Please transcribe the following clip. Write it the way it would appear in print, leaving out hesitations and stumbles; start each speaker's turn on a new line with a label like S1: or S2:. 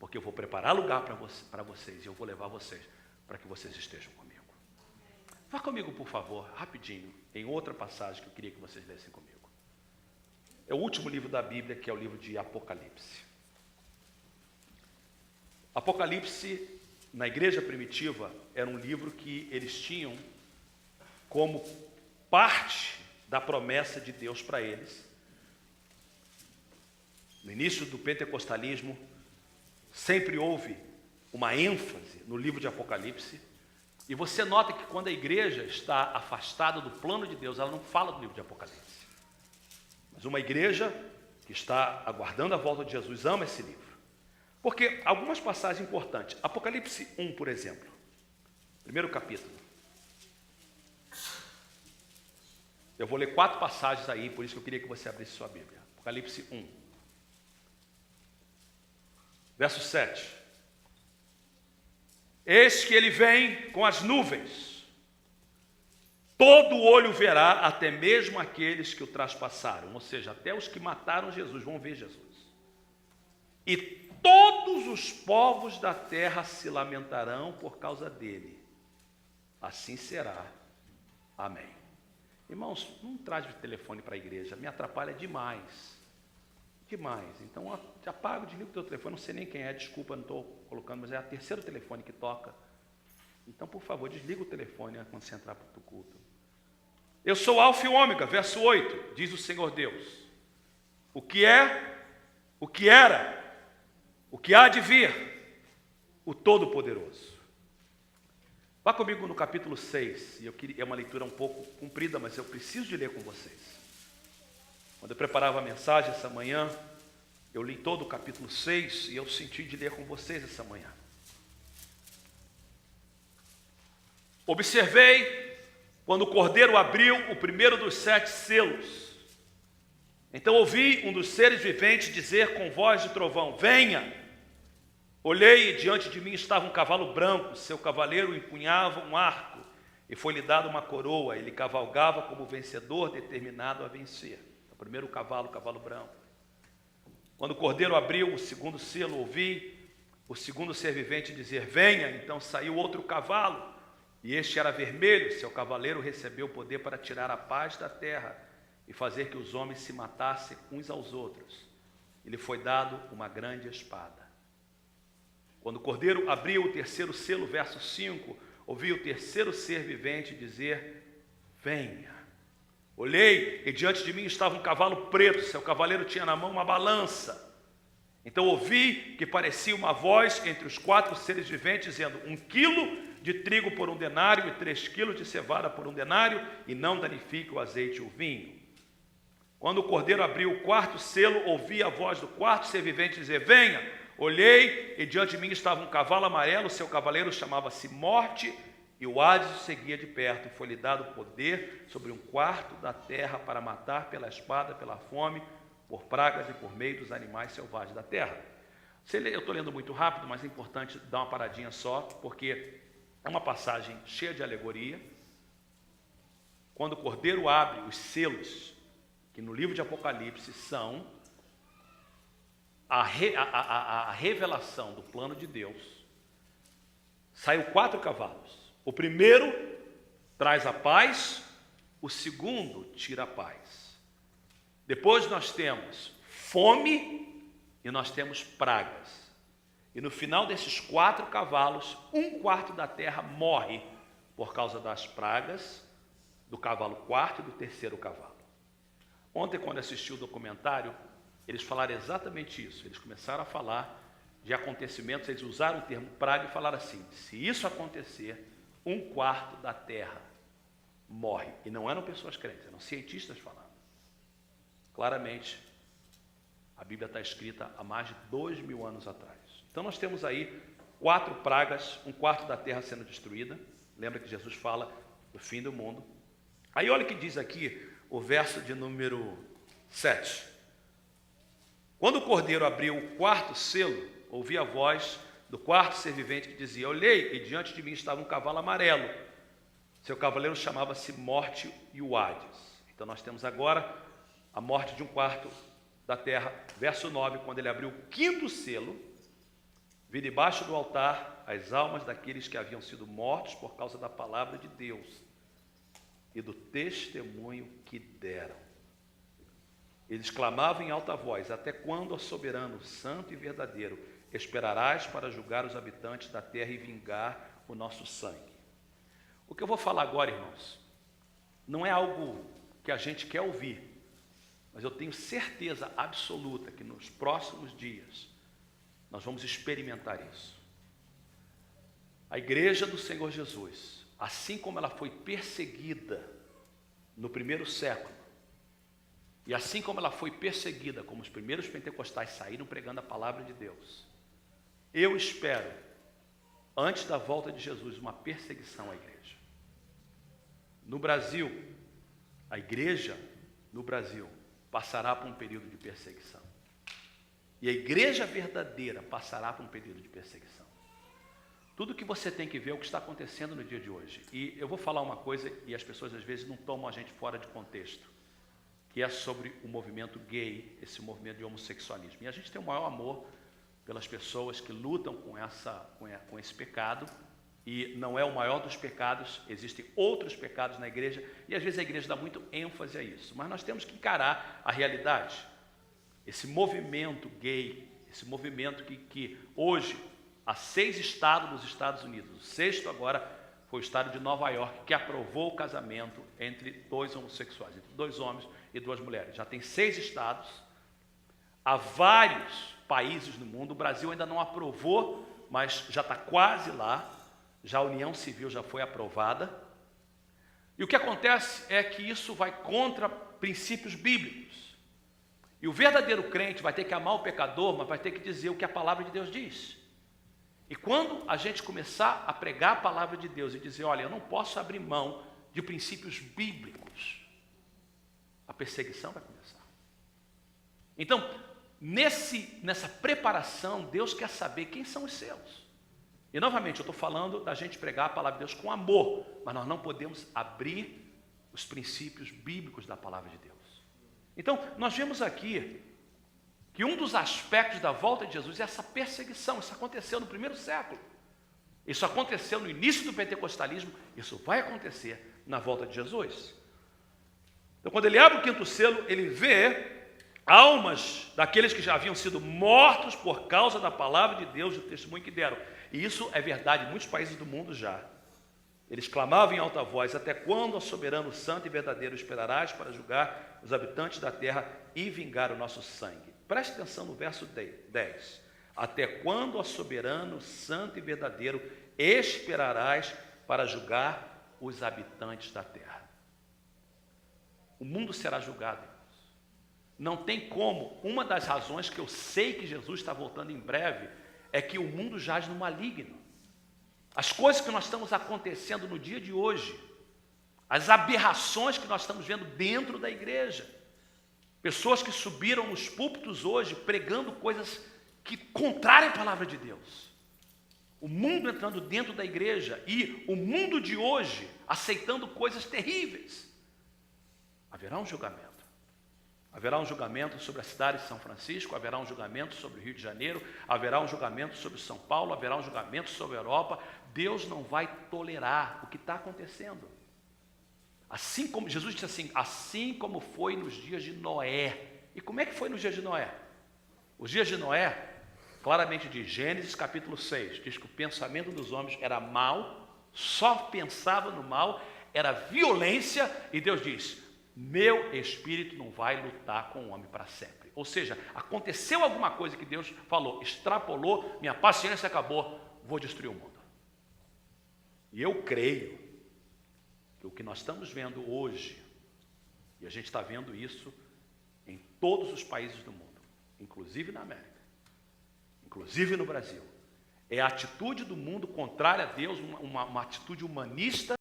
S1: porque eu vou preparar lugar para vocês, e eu vou levar vocês para que vocês estejam comigo. Vá comigo, por favor, rapidinho, em outra passagem que eu queria que vocês lessem comigo. É o último livro da Bíblia, que é o livro de Apocalipse. Apocalipse, na igreja primitiva, era um livro que eles tinham como parte da promessa de Deus para eles. No início do pentecostalismo, sempre houve uma ênfase no livro de Apocalipse, e você nota que quando a igreja está afastada do plano de Deus, ela não fala do livro de Apocalipse. Mas uma igreja que está aguardando a volta de Jesus ama esse livro. Porque algumas passagens importantes. Apocalipse 1, por exemplo, primeiro capítulo. Eu vou ler 4 passagens aí, por isso que eu queria que você abrisse sua Bíblia. Apocalipse 1. Verso 7. Eis que ele vem com as nuvens. Todo olho verá, até mesmo aqueles que o traspassaram. Ou seja, até os que mataram Jesus vão ver Jesus. E todos os povos da terra se lamentarão por causa dele. Assim será. Amém. Irmãos, não traz o telefone para a igreja, me atrapalha demais. Demais. Então, apaga, desliga o teu telefone, não sei nem quem é, desculpa, não estou colocando, mas é o terceiro telefone que toca. Então, por favor, desliga o telefone quando você entrar para o culto. Eu sou o Alfa e o Ômega, verso 8, diz o Senhor Deus. O que é, o que era, o que há de vir, o Todo-Poderoso. Vá comigo no capítulo 6, é uma leitura um pouco comprida, mas eu preciso de ler com vocês. Quando eu preparava a mensagem essa manhã, eu li todo o capítulo 6 e eu senti de ler com vocês essa manhã. Observei quando o Cordeiro abriu o primeiro dos 7 selos. Então ouvi um dos seres viventes dizer com voz de trovão: venha! Olhei e diante de mim estava um cavalo branco, seu cavaleiro empunhava um arco e foi-lhe dada uma coroa. Ele cavalgava como vencedor determinado a vencer. Primeiro cavalo, cavalo branco. Quando o Cordeiro abriu o segundo selo, ouvi o segundo ser vivente dizer: venha. Então saiu outro cavalo, e este era vermelho. Seu cavaleiro recebeu o poder para tirar a paz da terra e fazer que os homens se matassem uns aos outros. Ele foi dado uma grande espada. Quando o Cordeiro abriu o terceiro selo, verso 5, ouvi o terceiro ser vivente dizer: venha. Olhei e diante de mim estava um cavalo preto, seu cavaleiro tinha na mão uma balança. Então ouvi que parecia uma voz entre os 4 seres viventes dizendo: 1 quilo de trigo por 1 denário e 3 quilos de cevada por 1 denário, e não danifique o azeite e o vinho. Quando o Cordeiro abriu o 4º selo, ouvi a voz do 4º ser vivente dizer: venha. Olhei e diante de mim estava um cavalo amarelo, seu cavaleiro chamava-se Morte, e o Hades o seguia de perto, e foi-lhe dado poder sobre 1/4 da terra para matar pela espada, pela fome, por pragas e por meio dos animais selvagens da terra. Eu estou lendo muito rápido, mas é importante dar uma paradinha só, porque é uma passagem cheia de alegoria. Quando o Cordeiro abre os selos, que no livro de Apocalipse são a revelação do plano de Deus, saiu 4 cavalos. O primeiro traz a paz, o segundo tira a paz. Depois nós temos fome e nós temos pragas. E no final desses 4 cavalos, 1/4 da terra morre por causa das pragas do cavalo 4º e do terceiro cavalo. Ontem, quando assisti o documentário, eles falaram exatamente isso. Eles começaram a falar de acontecimentos, eles usaram o termo praga e falaram assim: se isso acontecer, 1/4 da terra morre. E não eram pessoas crentes, eram cientistas falando. Claramente, a Bíblia está escrita há mais de 2000 anos atrás. Então nós temos aí 4 pragas, 1/4 da terra sendo destruída. Lembra que Jesus fala do fim do mundo. Aí olha o que diz aqui o verso de número 7. Quando o Cordeiro abriu o 4º selo, ouvi a voz do 4º ser vivente que dizia: olhei e diante de mim estava um cavalo amarelo. Seu cavaleiro chamava-se Morte e o Hades. Então nós temos agora a morte de 1/4 da terra. Verso 9, quando ele abriu o 5º selo, Vi debaixo do altar as almas daqueles que haviam sido mortos por causa da palavra de Deus e do testemunho que deram. Eles clamavam em alta voz: até quando, ó soberano, santo e verdadeiro, esperarás para julgar os habitantes da terra e vingar o nosso sangue? O que eu vou falar agora, irmãos, não é algo que a gente quer ouvir, mas eu tenho certeza absoluta que nos próximos dias nós vamos experimentar isso. A igreja do Senhor Jesus, assim como ela foi perseguida no primeiro século, e assim como ela foi perseguida, como os primeiros pentecostais saíram pregando a palavra de Deus, eu espero, antes da volta de Jesus, uma perseguição à igreja. No Brasil, a igreja no Brasil passará por um período de perseguição. E a igreja verdadeira passará por um período de perseguição. Tudo que você tem que ver é o que está acontecendo no dia de hoje. E eu vou falar uma coisa, e as pessoas às vezes não tomam a gente fora de contexto, que é sobre o movimento gay, esse movimento de homossexualismo. E a gente tem o maior amor pelas pessoas que lutam com esse pecado, e não é o maior dos pecados, existem outros pecados na igreja, e às vezes a igreja dá muito ênfase a isso. Mas nós temos que encarar a realidade. Esse movimento gay, esse movimento que hoje, há 6 estados dos Estados Unidos, o 6º agora foi o estado de Nova York, que aprovou o casamento entre 2 homossexuais, entre 2 homens e 2 mulheres. Já tem 6 estados, há vários países no mundo, o Brasil ainda não aprovou, mas já está quase lá, já a união civil já foi aprovada. E o que acontece é que isso vai contra princípios bíblicos. E o verdadeiro crente vai ter que amar o pecador, mas vai ter que dizer o que a palavra de Deus diz. E quando a gente começar a pregar a palavra de Deus e dizer: olha, eu não posso abrir mão de princípios bíblicos, a perseguição vai começar. Então, nessa preparação, Deus quer saber quem são os seus. E novamente, eu estou falando da gente pregar a palavra de Deus com amor, mas nós não podemos abrir os princípios bíblicos da palavra de Deus. Então, nós vemos aqui que um dos aspectos da volta de Jesus é essa perseguição. Isso aconteceu no primeiro século. Isso aconteceu no início do pentecostalismo. Isso vai acontecer na volta de Jesus. Então, quando ele abre o 5º selo, ele vê almas daqueles que já haviam sido mortos por causa da palavra de Deus e do testemunho que deram. E isso é verdade em muitos países do mundo já. Eles clamavam em alta voz: até quando, ó soberano, santo e verdadeiro, esperarás para julgar os habitantes da terra e vingar o nosso sangue? Preste atenção no verso 10. Até quando, ó soberano, santo e verdadeiro, esperarás para julgar os habitantes da terra? O mundo será julgado, irmãos. Não tem como. Uma das razões que eu sei que Jesus está voltando em breve é que o mundo jaz no maligno. As coisas que nós estamos acontecendo no dia de hoje, as aberrações que nós estamos vendo dentro da igreja, pessoas que subiram nos púlpitos hoje pregando coisas que contrárias à palavra de Deus, o mundo entrando dentro da igreja e o mundo de hoje aceitando coisas terríveis. Haverá um julgamento. Haverá um julgamento sobre a cidade de São Francisco, haverá um julgamento sobre o Rio de Janeiro, haverá um julgamento sobre São Paulo, haverá um julgamento sobre a Europa. Deus não vai tolerar o que está acontecendo. Assim como Jesus disse assim: assim como foi nos dias de Noé. E como é que foi nos dias de Noé? Os dias de Noé, claramente diz, Gênesis capítulo 6, diz que o pensamento dos homens era mau, só pensava no mal, era violência, e Deus diz: meu espírito não vai lutar com o homem para sempre. Ou seja, aconteceu alguma coisa que Deus falou, extrapolou, minha paciência acabou, vou destruir o mundo. E eu creio que o que nós estamos vendo hoje, e a gente está vendo isso em todos os países do mundo, inclusive na América, inclusive no Brasil, é a atitude do mundo contrária a Deus, uma atitude humanista,